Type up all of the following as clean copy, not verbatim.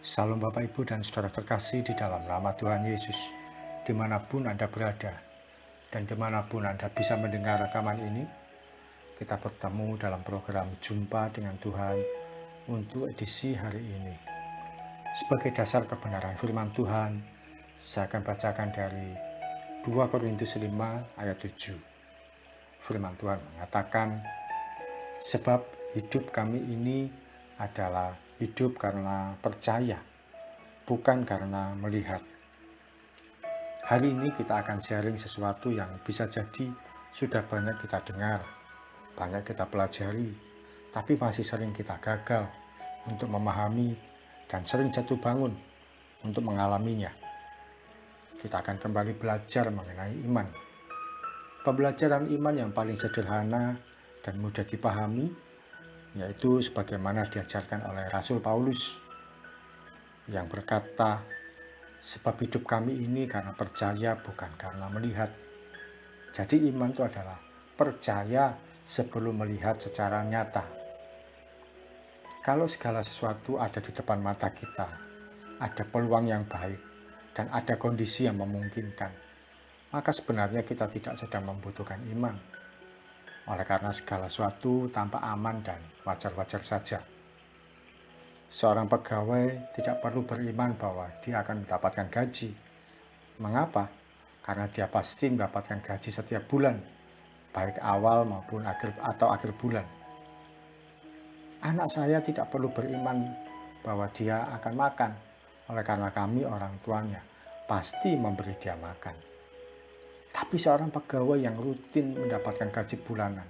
Salam Bapak Ibu dan Saudara terkasih di dalam nama Tuhan Yesus, dimanapun Anda berada dan dimanapun Anda bisa mendengar rekaman ini. Kita bertemu dalam program Jumpa dengan Tuhan untuk edisi hari ini. Sebagai dasar kebenaran firman Tuhan, saya akan bacakan dari 2 Korintus 5 ayat 7. Firman Tuhan mengatakan, sebab hidup kami ini adalah hidup karena percaya, bukan karena melihat. Hari ini kita akan sharing sesuatu yang bisa jadi sudah banyak kita dengar, banyak kita pelajari, tapi masih sering kita gagal untuk memahami dan sering jatuh bangun untuk mengalaminya. Kita akan kembali belajar mengenai iman. Pembelajaran iman yang paling sederhana dan mudah dipahami, yaitu sebagaimana diajarkan oleh Rasul Paulus yang berkata, sebab hidup kami ini karena percaya bukan karena melihat. Jadi iman itu adalah percaya sebelum melihat secara nyata. Kalau segala sesuatu ada di depan mata kita, ada peluang yang baik, dan ada kondisi yang memungkinkan, maka sebenarnya kita tidak sedang membutuhkan iman. Oleh karena segala sesuatu tampak aman dan wajar-wajar saja. Seorang pegawai tidak perlu beriman bahwa dia akan mendapatkan gaji. Mengapa? Karena dia pasti mendapatkan gaji setiap bulan, baik awal maupun akhir bulan. Anak saya tidak perlu beriman bahwa dia akan makan, oleh karena kami orang tuanya pasti memberi dia makan. Tapi seorang pegawai yang rutin mendapatkan gaji bulanan,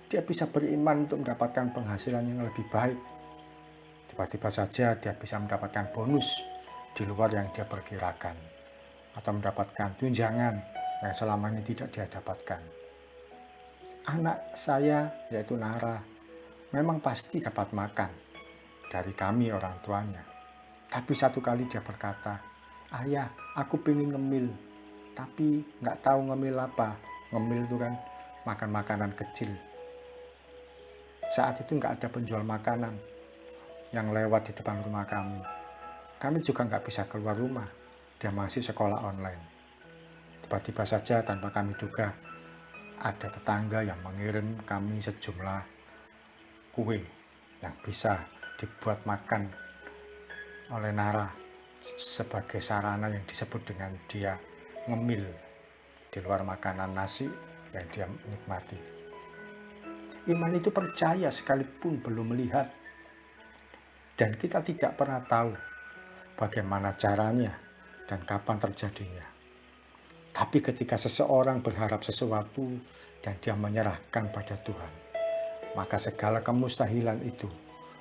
dia bisa beriman untuk mendapatkan penghasilan yang lebih baik. Tiba-tiba saja dia bisa mendapatkan bonus di luar yang dia perkirakan, atau mendapatkan tunjangan yang selama ini tidak dia dapatkan. Anak saya, yaitu Nara, memang pasti dapat makan dari kami orang tuanya. Tapi satu kali dia berkata, ayah, aku pengen ngemil, tapi nggak tahu ngemil apa. Ngemil itu kan makan makanan kecil. Saat itu nggak ada penjual makanan yang lewat di depan rumah kami. Kami juga nggak bisa keluar rumah. Dia masih sekolah online. Tiba-tiba saja tanpa kami duga, ada tetangga yang mengirim kami sejumlah kue yang bisa dibuat makan oleh Nara sebagai sarana yang disebut dengan dia ngemil di luar makanan nasi yang dia nikmati. Iman itu percaya sekalipun belum melihat, dan kita tidak pernah tahu bagaimana caranya dan kapan terjadinya. Tapi ketika seseorang berharap sesuatu dan dia menyerahkan pada Tuhan, maka segala kemustahilan itu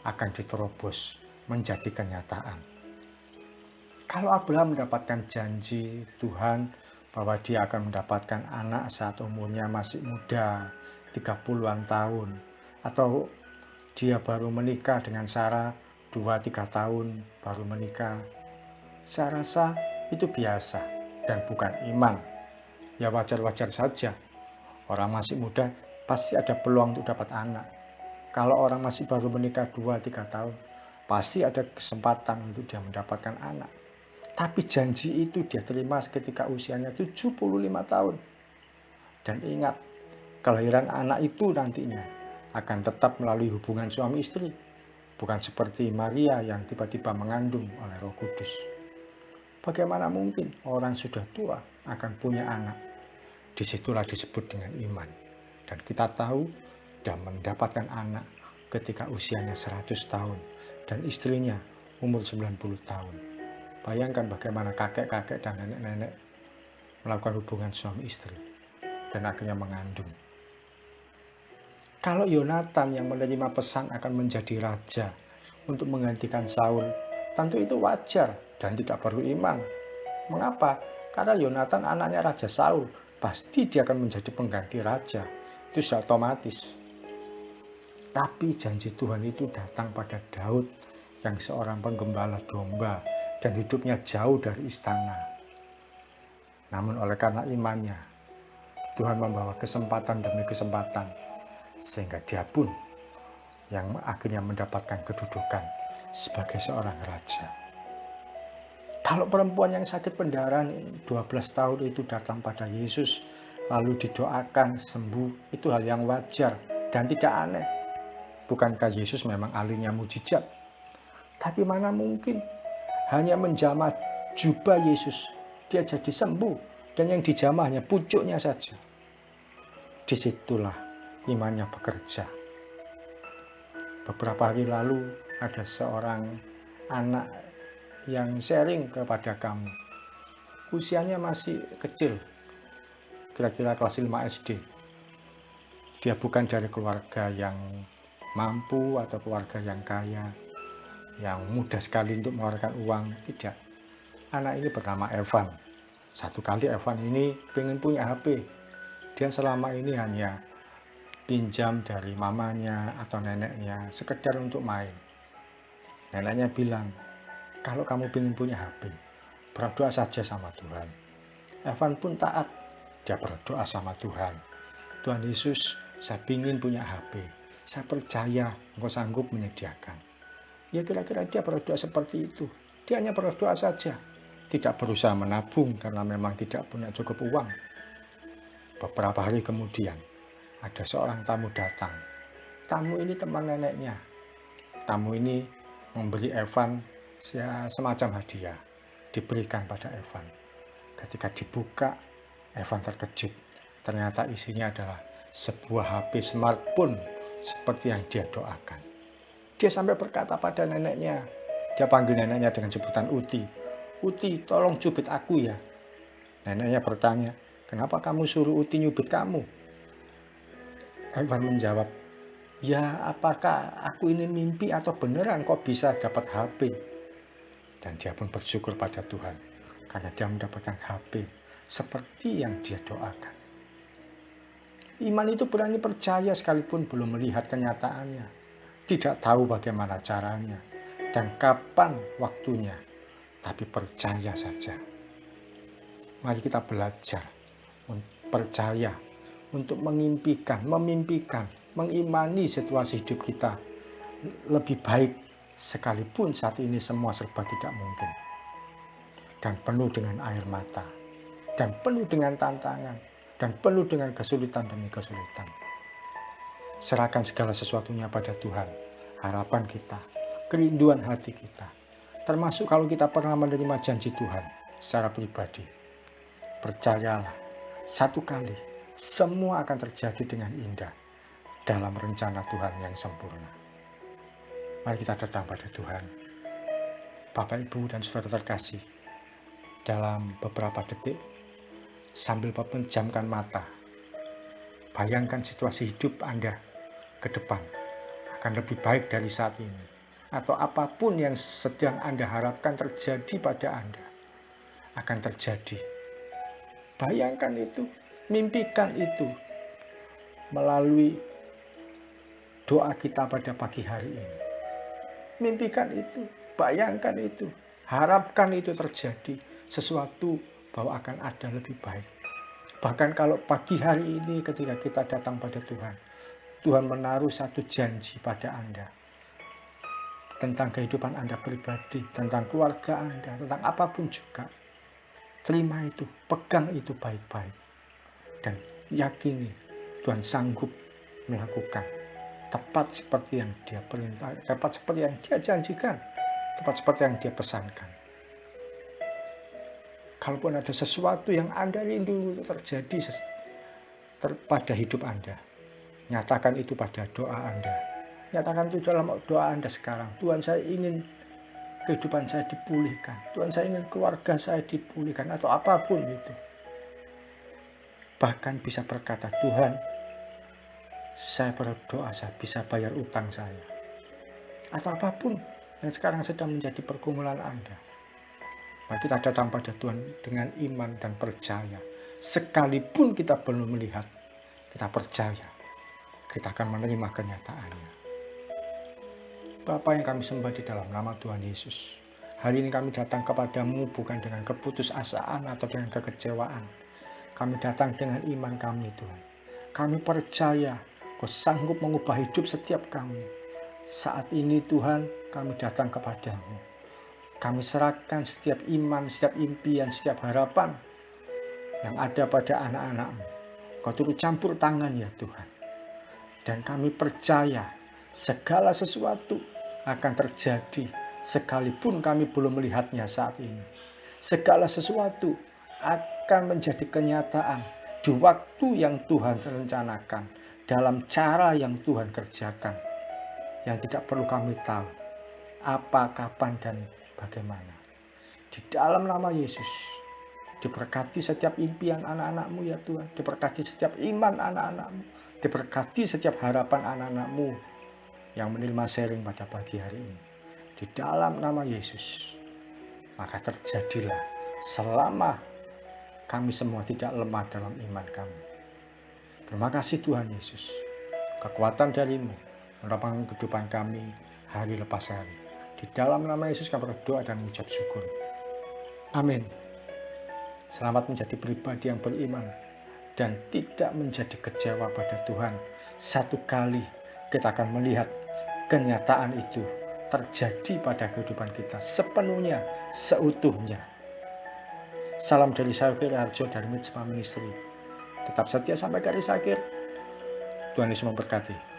akan diterobos menjadi kenyataan. Kalau Abraham mendapatkan janji Tuhan bahwa dia akan mendapatkan anak saat umurnya masih muda, 30-an tahun, atau dia baru menikah dengan Sarah 2-3 tahun baru menikah, saya rasa itu biasa dan bukan iman. Ya wajar-wajar saja. Orang masih muda pasti ada peluang untuk dapat anak. Kalau orang masih baru menikah 2-3 tahun, pasti ada kesempatan untuk dia mendapatkan anak. Tapi janji itu dia terima ketika usianya 75 tahun. Dan ingat, kelahiran anak itu nantinya akan tetap melalui hubungan suami istri. Bukan seperti Maria yang tiba-tiba mengandung oleh Roh Kudus. Bagaimana mungkin orang sudah tua akan punya anak? Disitulah disebut dengan iman. Dan kita tahu dia mendapatkan anak ketika usianya 100 tahun dan istrinya umur 90 tahun. Bayangkan bagaimana kakek-kakek dan nenek-nenek melakukan hubungan suami istri dan akhirnya mengandung. Kalau Yonatan yang menerima pesan akan menjadi raja untuk menggantikan Saul, tentu itu wajar dan tidak perlu iman. Mengapa? Karena Yonatan anaknya Raja Saul, pasti dia akan menjadi pengganti raja. Itu sudah otomatis. Tapi janji Tuhan itu datang pada Daud yang seorang penggembala domba dan hidupnya jauh dari istana. Namun oleh karena imannya, Tuhan membawa kesempatan demi kesempatan, sehingga dia pun yang akhirnya mendapatkan kedudukan sebagai seorang raja. Kalau perempuan yang sakit pendarahan 12 tahun itu datang pada Yesus, lalu didoakan sembuh, itu hal yang wajar dan tidak aneh. Bukankah Yesus memang ahlinya mujizat? Tapi mana mungkin hanya menjamah jubah Yesus, dia jadi sembuh, dan yang dijamah hanya pucuknya saja. Disitulah imannya bekerja. Beberapa hari lalu ada seorang anak yang sharing kepada kami. Usianya masih kecil, kira-kira kelas 5 SD. Dia bukan dari keluarga yang mampu atau keluarga yang kaya, yang mudah sekali untuk mengeluarkan uang, tidak. Anak ini bernama Evan. Satu kali Evan ini pengen punya HP. Dia selama ini hanya pinjam dari mamanya atau neneknya, sekedar untuk main. Neneknya bilang, kalau kamu ingin punya HP, berdoa saja sama Tuhan. Evan pun taat, dia berdoa sama Tuhan. Tuhan Yesus, saya ingin punya HP. Saya percaya Engkau sanggup menyediakan. Ya kira-kira dia berdoa seperti itu. Dia hanya berdoa saja, tidak berusaha menabung karena memang tidak punya cukup uang. Beberapa hari kemudian, ada seorang tamu datang. Tamu ini teman neneknya. Tamu ini memberi Evan semacam hadiah, diberikan pada Evan. Ketika dibuka, Evan terkejut. Ternyata isinya adalah sebuah HP smartphone seperti yang dia doakan. Dia sampai berkata pada neneknya, dia panggil neneknya dengan sebutan Uti. Uti, tolong cubit aku ya. Neneknya bertanya, kenapa kamu suruh Uti nyubit kamu? Evan menjawab, ya apakah aku ini mimpi atau beneran kok bisa dapat HP? Dan dia pun bersyukur pada Tuhan karena dia mendapatkan HP seperti yang dia doakan. Iman itu berani percaya sekalipun belum melihat kenyataannya, tidak tahu bagaimana caranya dan kapan waktunya, tapi percaya saja. Mari kita belajar percaya untuk memimpikan, mengimani situasi hidup kita lebih baik sekalipun saat ini semua serba tidak mungkin. Dan penuh dengan air mata, dan penuh dengan tantangan, dan penuh dengan kesulitan demi kesulitan. Serahkan segala sesuatunya pada Tuhan, harapan kita, kerinduan hati kita. Termasuk kalau kita pernah menerima janji Tuhan secara pribadi. Percayalah, satu kali semua akan terjadi dengan indah dalam rencana Tuhan yang sempurna. Mari kita datang pada Tuhan. Bapak, Ibu, dan saudara terkasih, dalam beberapa detik, sambil memejamkan mata, bayangkan situasi hidup Anda ke depan akan lebih baik dari saat ini. Atau apapun yang sedang Anda harapkan terjadi pada Anda, akan terjadi. Bayangkan itu, mimpikan itu melalui doa kita pada pagi hari ini. Mimpikan itu, bayangkan itu, harapkan itu terjadi sesuatu bahwa akan ada lebih baik. Bahkan kalau pagi hari ini ketika kita datang pada Tuhan, Tuhan menaruh satu janji pada Anda tentang kehidupan Anda pribadi, tentang keluarga Anda, tentang apapun juga. Terima itu, pegang itu baik-baik, dan yakini Tuhan sanggup melakukan tepat seperti yang Dia perintah, tepat seperti yang Dia janjikan, tepat seperti yang Dia pesankan. Kalaupun ada sesuatu yang Anda rindu terjadi pada hidup Anda, nyatakan itu pada doa Anda. Nyatakan itu dalam doa Anda sekarang. Tuhan, saya ingin kehidupan saya dipulihkan. Tuhan, saya ingin keluarga saya dipulihkan, atau apapun itu. Bahkan bisa berkata, Tuhan, saya berdoa saya bisa bayar utang saya. Atau apapun yang sekarang sedang menjadi pergumulan Anda. Mari kita datang pada Tuhan dengan iman dan percaya. Sekalipun kita belum melihat, kita percaya kita akan menerima kenyataannya. Bapa yang kami sembah di dalam nama Tuhan Yesus, hari ini kami datang kepadamu bukan dengan keputusasaan atau dengan kekecewaan. Kami datang dengan iman kami, Tuhan. Kami percaya Kau sanggup mengubah hidup setiap kami. Saat ini Tuhan, kami datang kepadamu. Kami serahkan setiap iman, setiap impian, setiap harapan yang ada pada anak-anak-Mu. Kau turut campur tangan ya Tuhan. Dan kami percaya segala sesuatu akan terjadi sekalipun kami belum melihatnya saat ini. Segala sesuatu akan menjadi kenyataan di waktu yang Tuhan rencanakan, dalam cara yang Tuhan kerjakan, yang tidak perlu kami tahu apa, kapan, dan bagaimana. Di dalam nama Yesus, diberkati setiap impian anak-anak-Mu ya Tuhan, diberkati setiap iman anak-anak-Mu, diberkati setiap harapan anak-anak-Mu yang menerima sharing pada pagi hari ini. Di dalam nama Yesus, maka terjadilah selama kami semua tidak lemah dalam iman kami. Terima kasih Tuhan Yesus. Kekuatan dari-Mu menopang kehidupan kami hari lepas hari. Di dalam nama Yesus kami berdoa dan mengucap syukur. Amin. Selamat menjadi pribadi yang beriman dan tidak menjadi kecewa pada Tuhan. Satu kali kita akan melihat kenyataan itu terjadi pada kehidupan kita sepenuhnya, seutuhnya. Salam dari saya, Yogi Harjo dari Mitsma Ministry. Tetap setia sampai garis akhir. Tuhan Yesus memberkati.